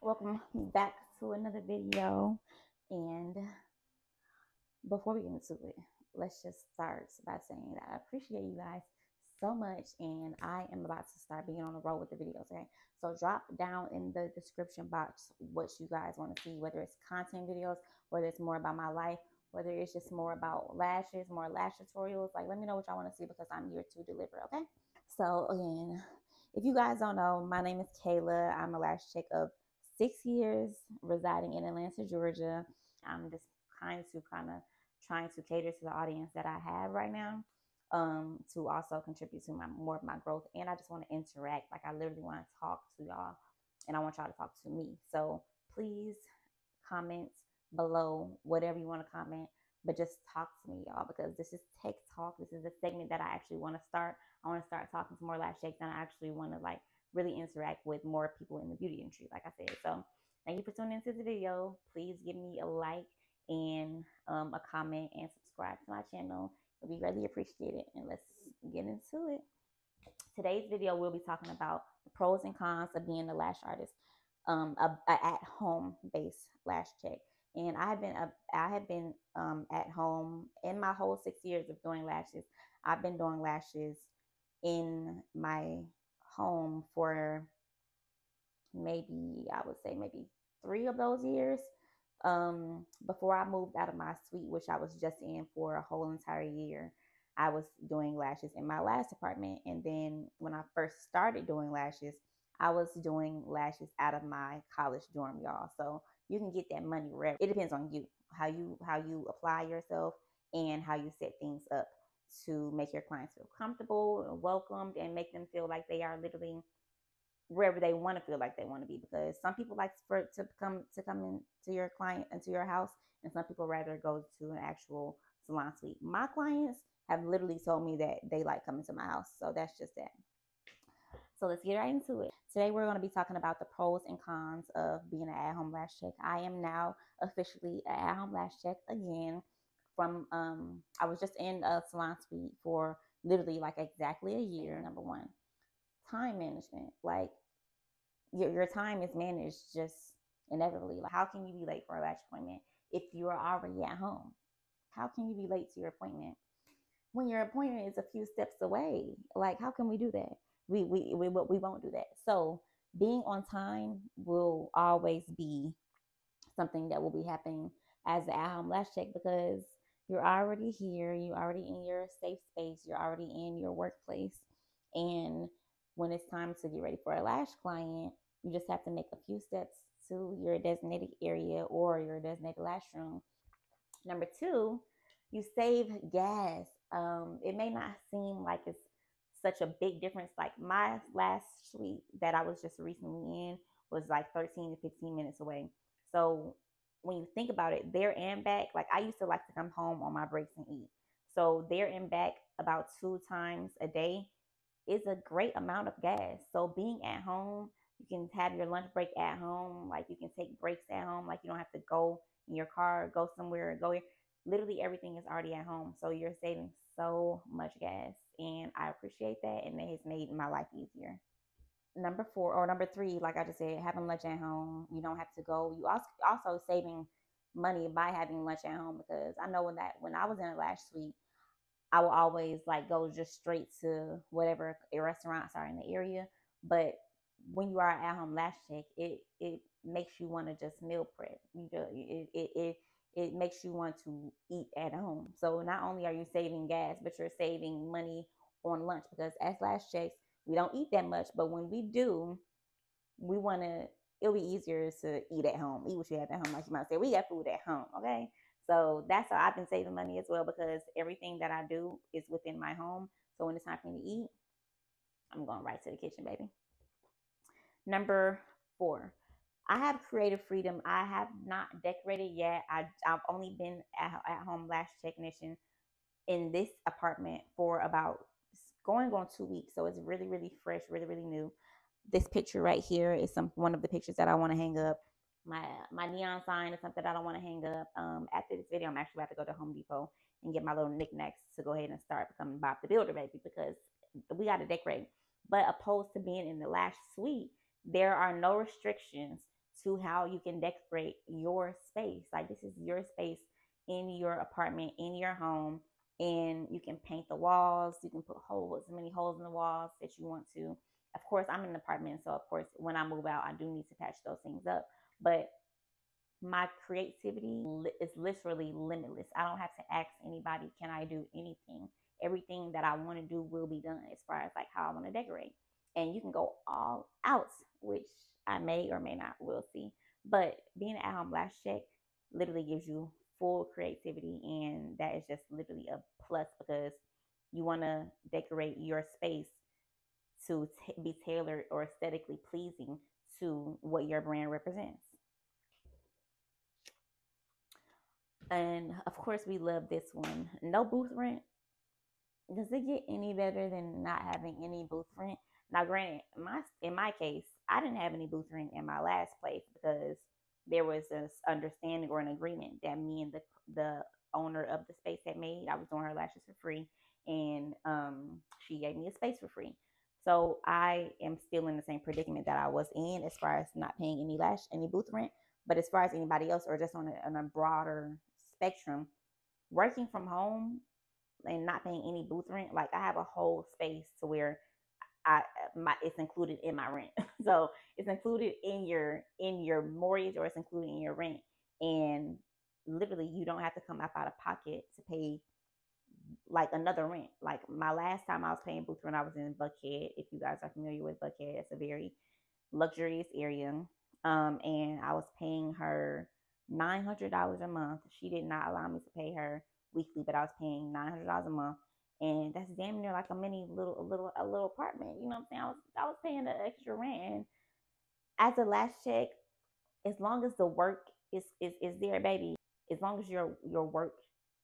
Welcome back to another video. And before we get into it, let's just start by saying that I appreciate you guys so much, and I am about to start being on the road with the videos. Okay, so drop down in the description box what you guys want to see, whether it's content videos, whether it's more about my life, whether it's just more about lashes, more lash tutorials. Like, let me know what y'all want to see, because I'm here to deliver. Okay, so again, if you guys don't know, my name is Kayla. I'm a lash tech of 6 years residing in Atlanta, Georgia. I'm just kind of trying to cater to the audience that I have right now, to also contribute to more of my growth. And I just want to interact. Like, I literally want to talk to y'all, and I want y'all to talk to me. So please comment below whatever you want to comment, but just talk to me, y'all, because this is Tech Talk. This is a segment that I actually want to start. I want to start talking to more lash shakes, and I actually want to like really interact with more people in the beauty industry, like I said. So thank you for tuning into the video. Please give me a like and a comment and subscribe to my channel. It'll be greatly appreciated. And let's get into it. Today's video, we'll be talking about the pros and cons of being a lash artist, a at-home based lash tech. And I have been at home in my whole 6 years of doing lashes. I've been doing lashes in my home for maybe, I would say maybe 3 of those years. Before I moved out of my suite, which I was just in for a whole entire year, I was doing lashes in my last apartment. And then when I first started doing lashes, I was doing lashes out of my college dorm, y'all. So you can get that money wherever. It depends on you, how you apply yourself and how you set things up to make your clients feel comfortable and welcomed, and make them feel like they are literally wherever they want to feel like they want to be. Because some people like to come into your client, into your house, and some people rather go to an actual salon suite. My clients have literally told me that they like coming to my house, so that's just that. So let's get right into it. Today we're going to be talking about the pros and cons of being an at-home lash tech. I am now officially an at-home lash tech again. From I was just in a salon suite for literally like exactly a year. Number one, time management. Like, your time is managed just inevitably. Like, how can you be late for a lash appointment if you're already at home? How can you be late to your appointment when your appointment is a few steps away? Like, how can we do that? We won't do that. So being on time will always be something that will be happening as the at-home lash tech, because you're already here, you're already in your safe space, you're already in your workplace. And when it's time to get ready for a lash client, you just have to make a few steps to your designated area or your designated lash room. Number two, you save gas. It may not seem like it's such a big difference. Like, my last suite that I was just recently in was like 13 to 15 minutes away. So when you think about it, there and back, like, I used to like to come home on my breaks and eat. So there and back about 2 times a day is a great amount of gas. So being at home, you can have your lunch break at home. Like, you can take breaks at home. Like, you don't have to go in your car, go somewhere, go here. Literally everything is already at home. So you're saving so much gas. And I appreciate that. And it has made my life easier. Number three, like I just said, having lunch at home. You don't have to go. You also saving money by having lunch at home, because I know when I was in a lash suite, I will always like go just straight to whatever restaurants are in the area. But when you are at home lash tech, it makes you want to just meal prep. It makes you want to eat at home. So not only are you saving gas, but you're saving money on lunch, because as lash techs, we don't eat that much, but when we do, we want to, it'll be easier to eat at home. Eat what you have at home. Like you might say, we got food at home, okay? So that's how I've been saving money as well, because everything that I do is within my home. So when it's time for me to eat, I'm going right to the kitchen, baby. Number 4, I have creative freedom. I have not decorated yet. I've only been at home lash technician in this apartment for about going on 2 weeks. So it's really, really fresh, really, really new. This picture right here is one of the pictures that I want to hang up. My neon sign is something that I want to hang up. After this video, I'm actually about to go to Home Depot and get my little knickknacks to go ahead and start becoming Bob the Builder, baby, because we got to decorate. But opposed to being in the lash suite, there are no restrictions to how you can decorate your space. Like, this is your space in your apartment, in your home, and you can paint the walls. You can put holes, as many holes in the walls that you want to. Of course, I'm in an apartment, so of course, when I move out, I do need to patch those things up. But my creativity is literally limitless. I don't have to ask anybody, can I do anything? Everything that I want to do will be done as far as like how I want to decorate. And you can go all out, which I may or may not, will see. But being an at-home lash check literally gives you full creativity, and that is just literally a plus because you want to decorate your space to be tailored or aesthetically pleasing to what your brand represents. And of course, we love this one. No booth rent. Does it get any better than not having any booth rent? Now, granted, in my case, I didn't have any booth rent in my last place because there was this understanding or an agreement that me and the owner of the space had made. I was doing her lashes for free, and she gave me a space for free. So I am still in the same predicament that I was in as far as not paying any booth rent. But as far as anybody else, or just on a broader spectrum, working from home and not paying any booth rent, like I have a whole space to where it's included in my rent. So it's included in your mortgage, or it's included in your rent, and literally you don't have to come up out of pocket to pay like another rent. Like my last time I was paying booth rent, I was in Buckhead. If you guys are familiar with Buckhead, it's a very luxurious area. And I was paying her $900 a month. She did not allow me to pay her weekly, but I was paying $900 a month, and that's damn near like a little apartment. You know what I'm saying? I was paying the extra rent, and as a last check, as long as the work is there, baby. As long as your work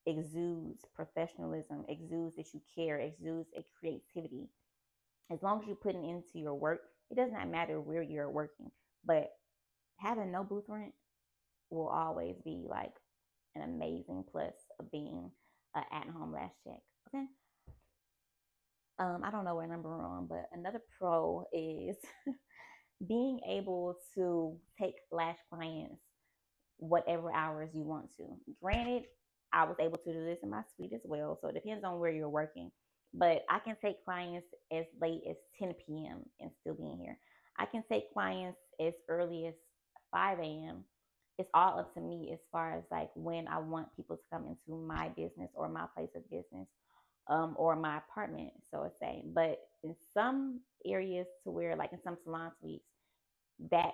exudes professionalism, exudes that you care, exudes a creativity. As long as you're putting into your work, it does not matter where you're working. But having no booth rent will always be like an amazing plus of being an at-home lash check. Okay. I don't know what number we're on, but another pro is being able to take lash clients whatever hours you want to. Granted, I was able to do this in my suite as well, so it depends on where you're working. But I can take clients as late as 10 p.m. and still be in here. I can take clients as early as 5 a.m. It's all up to me as far as like when I want people to come into my business or my place of business, or my apartment, so to say. But in some areas, to where like in some salon suites, that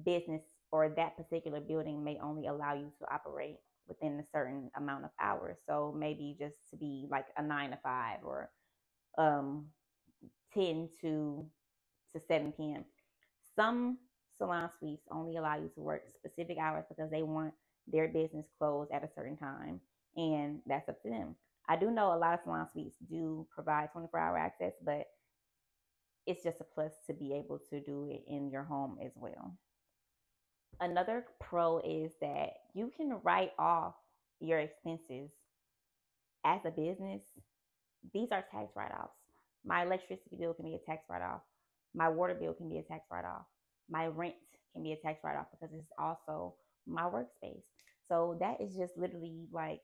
business or that particular building may only allow you to operate within a certain amount of hours. So maybe just to be like a 9 to 5, or um 10 to 7 p.m. Some salon suites only allow you to work specific hours because they want their business closed at a certain time, and that's up to them. I do know a lot of salon suites do provide 24-hour access, but it's just a plus to be able to do it in your home as well. Another pro is that you can write off your expenses as a business. These are tax write-offs. My electricity bill can be a tax write-off. My water bill can be a tax write-off. My rent can be a tax write-off because it's also my workspace. So that is just literally like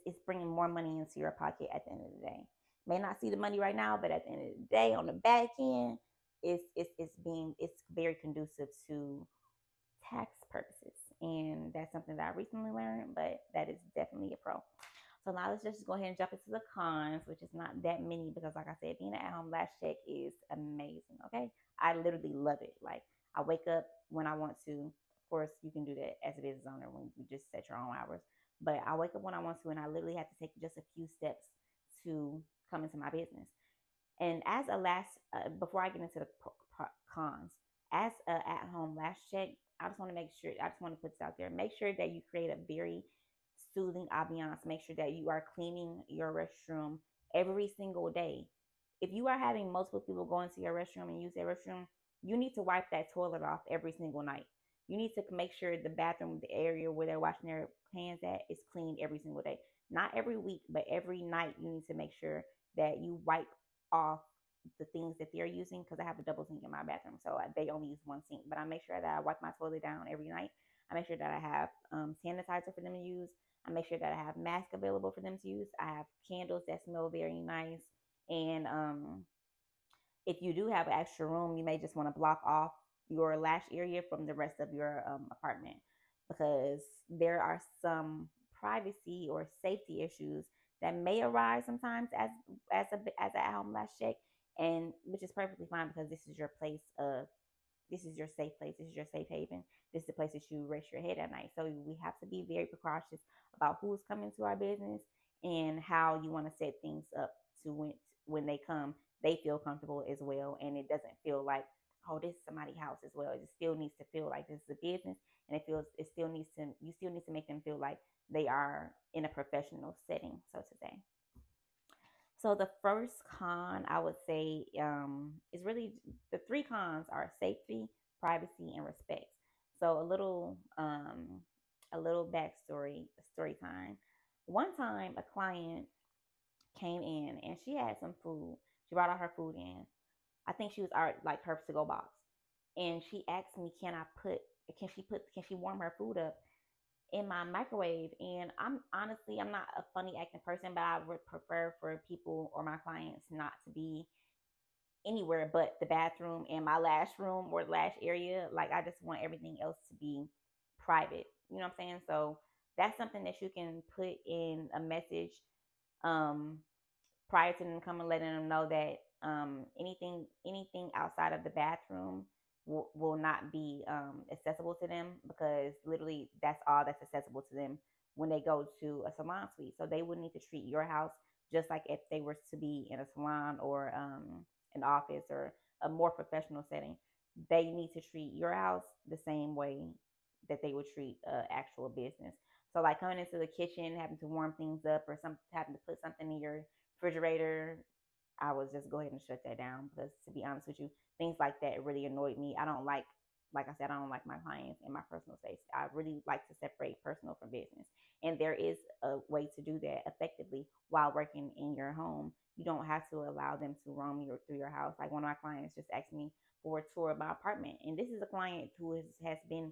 it's bringing more money into your pocket at the end of the day. May not see the money right now, but at the end of the day, on the back end, it's very conducive to tax purposes, and that's something that I recently learned, but that is definitely a pro. So now let's just go ahead and jump into the cons, which is not that many because, like I said, being an at-home lash check is amazing. Okay, I literally love it. Like I wake up when I want to. Of course, you can do that as a business owner when you just set your own hours. But I wake up when I want to, and I literally have to take just a few steps to come into my business. And as a last, before I get into the cons, as a at-home lash check, I just want to make sure, I just want to put this out there. Make sure that you create a very soothing ambiance. Make sure that you are cleaning your restroom every single day. If you are having multiple people go into your restroom and use their restroom, you need to wipe that toilet off every single night. You need to make sure the bathroom, the area where they're washing their hands at, is cleaned every single day. Not every week, but every night you need to make sure that you wipe off the things that they're using, because I have a double sink in my bathroom, so they only use one sink. But I make sure that I wipe my toilet down every night. I make sure that I have sanitizer for them to use. I make sure that I have masks available for them to use. I have candles that smell very nice. And if you do have an extra room, you may just want to block off your lash area from the rest of your apartment, because there are some privacy or safety issues that may arise sometimes as a at-home lash check, and which is perfectly fine, because this is your place of this is your safe place. This is your safe haven. This is the place that you rest your head at night. So we have to be very precautious about who's coming to our business and how you want to set things up to when they come, they feel comfortable as well, and it doesn't feel like, oh, this is somebody's house as well. It still needs to feel like this is a business, and you still need to make them feel like they are in a professional setting, so to say. So the first con I would say is really, the three cons are safety, privacy, and respect. So a little backstory story time. One time a client came in and she had some food. She brought all her food in. I think she was like her to go box, and she asked me, can she warm her food up in my microwave? And I'm not a funny acting person, but I would prefer for people or my clients not to be anywhere but the bathroom and my lash room or lash area. Like, I just want everything else to be private. You know what I'm saying? So that's something that you can put in a message um, prior to them coming, letting them know that anything outside of the bathroom will not be accessible to them, because literally that's all that's accessible to them when they go to a salon suite. So they would need to treat your house just like if they were to be in a salon or an office or a more professional setting. They need to treat your house the same way that they would treat actual business. So like coming into the kitchen, having to warm things up, or having to put something in your refrigerator, I would just go ahead and shut that down, because to be honest with you, things like that really annoyed me. I don't like I said, I don't like my clients in my personal space. I really like to separate personal from business. And there is a way to do that effectively while working in your home. You don't have to allow them to roam through your house. Like one of my clients just asked me for a tour of my apartment. And this is a client who has been,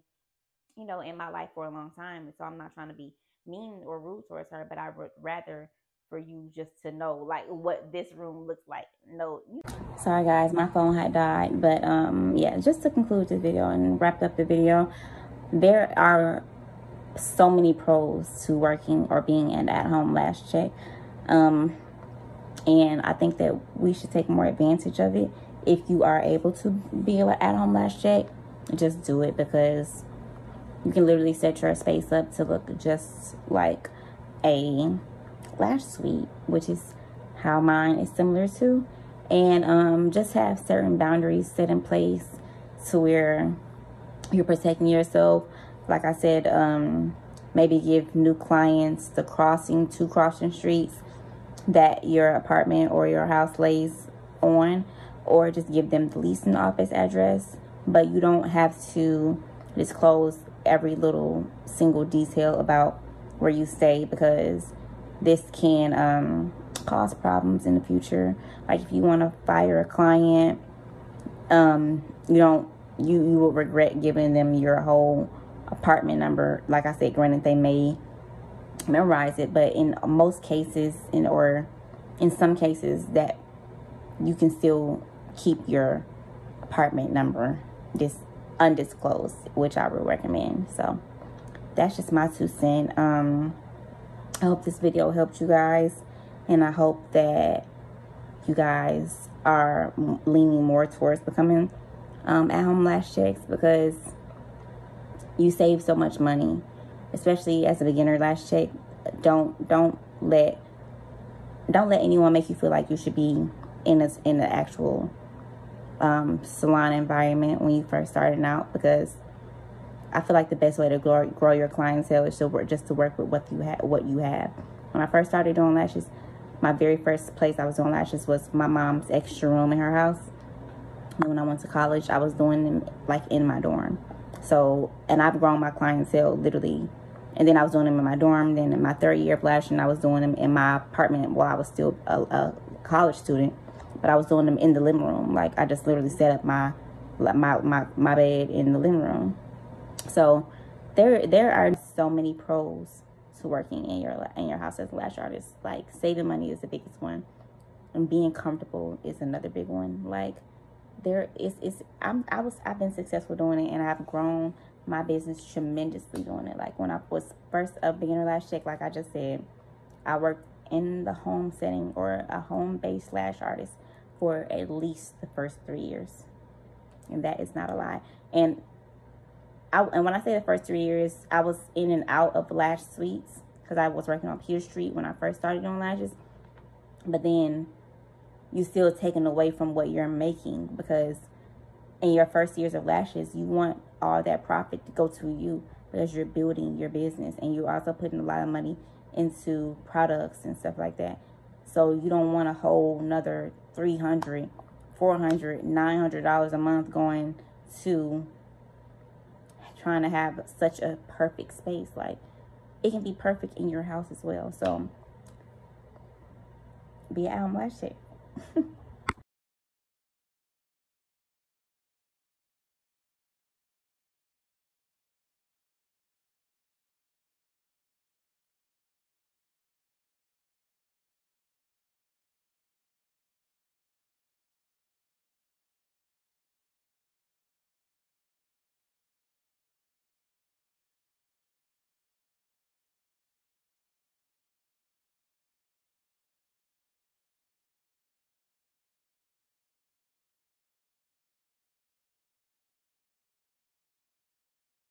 in my life for a long time. And so I'm not trying to be mean or rude towards her, but I would rather for you just to know like what this room looks like. No. Sorry guys, my phone had died, but yeah, just to conclude the video and wrap up the video, there are so many pros to working or being an at-home lash check, and I think that we should take more advantage of it. If you are able to be an at-home lash check, just do it, because you can literally set your space up to look just like a lash suite, which is how mine is similar to, and just have certain boundaries set in place to where you're protecting yourself. Like I said, maybe give new clients the two crossing streets that your apartment or your house lays on, or just give them the leasing office address, but you don't have to disclose every little single detail about where you stay, because this can cause problems in the future. Like if you want to fire a client, you will regret giving them your whole apartment number. Like I said, granted, they may memorize it, but in most cases, or in some cases, that you can still keep your apartment number undisclosed, which I would recommend. So that's just my 2 cents. I hope this video helped you guys, and I hope that you guys are leaning more towards becoming at-home lash checks, because you save so much money, especially as a beginner lash check. Don't let anyone make you feel like you should be in the actual salon environment when you first starting out, because I feel like the best way to grow your clientele is to work with what you have. When I first started doing lashes, my very first place I was doing lashes was my mom's extra room in her house. And when I went to college, I was doing them like in my dorm. So, and I've grown my clientele literally. And then I was doing them in my dorm. Then in my 3rd year of lashing, I was doing them in my apartment while I was still a college student. but I was doing them in the living room. Like, I just literally set up my bed in the living room. So there are so many pros to working in your house as a lash artist. Like, saving money is the biggest one, and being comfortable is another big one. Like, I've been successful doing it, and I've grown my business tremendously doing it. Like, when I was first a beginner lash tech, like I just said, I worked in the home setting or a home-based lash artist for at least the first 3 years, and that is not a lie. And when I say the first 3 years, I was in and out of lash suites because I was working on Peter Street when I first started doing lashes. But then you still taken away from what you're making, because in your first years of lashes, you want all that profit to go to you because you're building your business, and you're also putting a lot of money into products and stuff like that. So you don't want a whole another $300, $400, $900 a month going to trying to have such a perfect space. Like, it can be perfect in your house as well. So be at home lash tech.